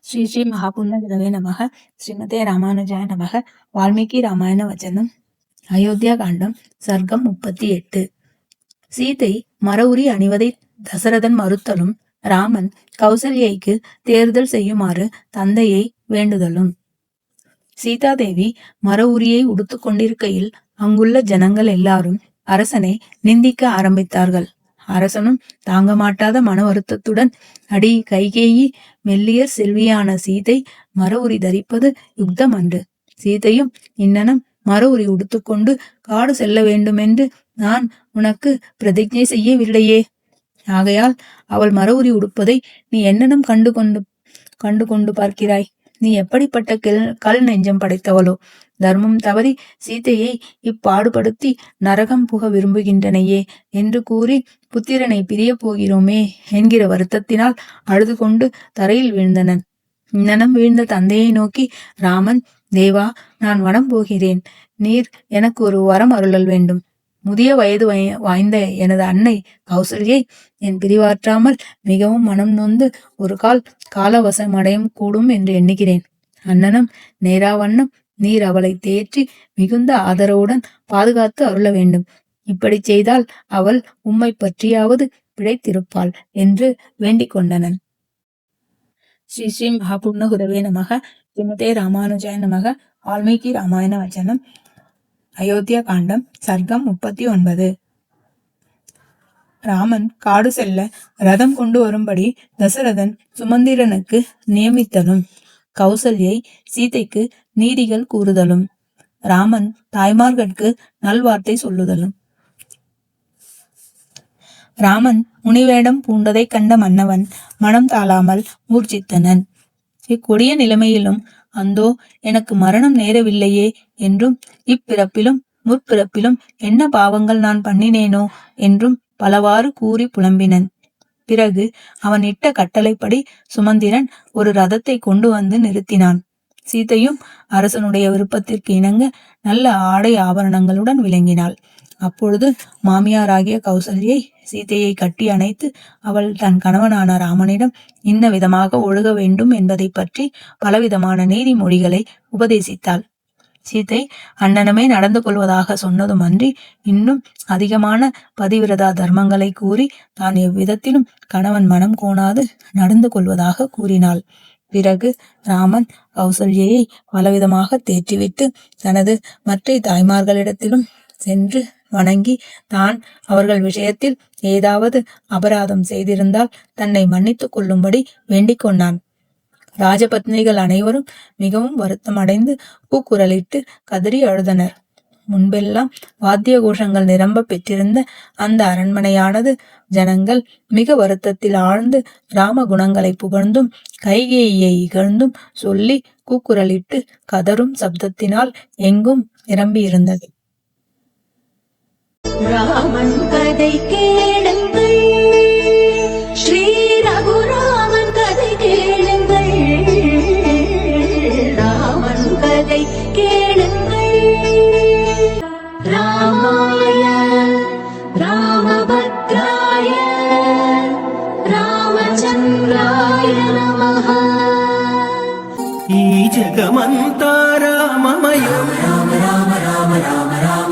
ஸ்ரீ ஸ்ரீ மகாபுண்ணியவே நமக. ஸ்ரீமதே ராமானுஜாய நமக. வால்மீகி ராமாயண வச்சனம். அயோத்தியா காண்டம். சர்க்கம் 38. சீதை மரவுரி அணிவதை தசரதன் மறுத்தலும், ராமன் கௌசல்யைக்கு தேர்தல் செய்யுமாறு தந்தையை வேண்டுதலும். சீதாதேவி மரவுரியை உடுத்து கொண்டிருக்கையில் அங்குள்ள ஜனங்கள் எல்லாரும் அரசனை நிந்திக்க ஆரம்பித்தார்கள். அரசனும் தாங்க மாட்டாத மன வருத்தத்துடன், அடி கைகேயி, மெல்லியர் செல்வியான சீதை மரவுரி தரிப்பது யுக்தம் அன்று. சீதையும் இன்னனம் மரவுரி உடுத்துக்கொண்டு காடு செல்ல வேண்டுமென்று நான் உனக்கு பிரதிஜை செய்யவில்லையே. ஆகையால் அவள் மரவுரி உடுப்பதை நீ என்னிடம் கண்டு கொண்டு பார்க்கிறாய். நீ எப்படிப்பட்ட கல் நெஞ்சம் படைத்தவளோ. தர்மம் தவறி சீதையை இப்பாடுபடுத்தி நரகம் புக விரும்புகின்றனையே என்று கூறி புத்திரனை பிரிய போகிறோமே என்கிற வருத்தத்தினால் அழுது கொண்டு தரையில் வீழ்ந்தனன். இன்னனம் வீழ்ந்த தந்தையை நோக்கி ராமன், தேவா, நான் வனம் போகிறேன். நீர் எனக்கு ஒரு வரம் அருளல் வேண்டும். முதிய வயது வாய்ந்த எனது அன்னை கௌசல்யை என் பிரிவாற்றாமல் மிகவும் மனம் நொந்து ஒரு காலவசம் அடையும் கூடும் என்று எண்ணுகிறேன். அண்ணனும் நேராவண்ணம் நீர் அவளை தேற்றி மிகுந்த ஆதரவுடன் பாதுகாத்து அருள வேண்டும். இப்படி செய்தால் அவள் உம்மை பற்றியாவது பிழைத்திருப்பாள் என்று வேண்டிக் கொண்டனன். ஸ்ரீ ஸ்ரீ மகாபுண்ணியவே நமக. ஸ்ரீமதே ராமானுஜாய நமக. வால்மீகி ராமாயண வச்சனம். அயோத்தியா காண்டம். சர்க்கம் 39. ராமன் காடு செல்ல ரதம் கொண்டு வரும்படி தசரதன் சுமந்திரனுக்கு நியமித்தலும், கௌசல்யை சீதைக்கு நீதிகள் கூறுதலும், ராமன் தாய்மார்களுக்கு நல்வார்த்தை சொல்லுதலும். ராமன் முனிவேடம் பூண்டதை கண்ட மன்னவன் மனம் தாழாமல் மூர்ச்சித்தனன். இக்கொடிய நிலைமையிலும் அந்தோ எனக்கு மரணம் நேரவில்லையே என்றும், இப்பிறப்பிலும் முற்பிறப்பிலும் என்ன பாவங்கள் நான் பண்ணினேனோ என்றும் பலவாறு கூறி புலம்பினன். பிறகு அவன் இட்ட கட்டளைப்படி சுமந்திரன் ஒரு ரதத்தை கொண்டு வந்து நிறுத்தினான். சீதையும் அரசனுடைய விருப்பத்திற்கு இணங்க நல்ல ஆடை ஆபரணங்களுடன் விளங்கினாள். அப்பொழுது மாமியாராகிய கௌசல்யை சீதையை கட்டி அணைத்து அவள் தன் கணவனான ராமனிடம் இன்ன விதமாக ஒழுக வேண்டும் என்பதை பற்றி பலவிதமான நீதிமொழிகளை உபதேசித்தாள். சீதை அண்ணனமே நடந்து கொள்வதாக சொன்னதுமன்றி இன்னும் அதிகமான பதிவிரதா தர்மங்களை கூறி தான் எவ்விதத்திலும் கணவன் மனம் கோணாது நடந்து கொள்வதாக கூறினாள். பிறகு ராமன் கௌசல்யை பலவிதமாக தேற்றிவிட்டு தனது மற்ற தாய்மார்களிடத்திலும் சென்று வணங்கி தான் அவர்கள் விஷயத்தில் ஏதாவது அபராதம் செய்திருந்தால் தன்னை மன்னித்துக் கொள்ளும்படி வேண்டிக் கொண்டான். ராஜபத்னிகள் அனைவரும் மிகவும் வருத்தம் அடைந்து கூக்குரலிட்டு கதறி அழுதனர். முன்பெல்லாம் வாத்திய கோஷங்கள் நிரம்ப பெற்றிருந்த அந்த அரண்மனையானது ஜனங்கள் மிக வருத்தத்தில் ஆழ்ந்து ராம குணங்களை புகழ்ந்தும் கைகேயியை இகழ்ந்தும் சொல்லி கூக்குரலிட்டு கதரும் சப்தத்தினால் எங்கும் நிரம்பியிருந்தது. ராமன் கதை கேளுங்கள், ஸ்ரீ ரகுராமன் கதை கேளுங்கள், ராமன் கதை கேளுங்கள். ராமாய ராமபத்ராய ராமச்சந்திராய நமஹ. ఈ జగమంతా రామమయం. రామ రామ రామ రామ రామ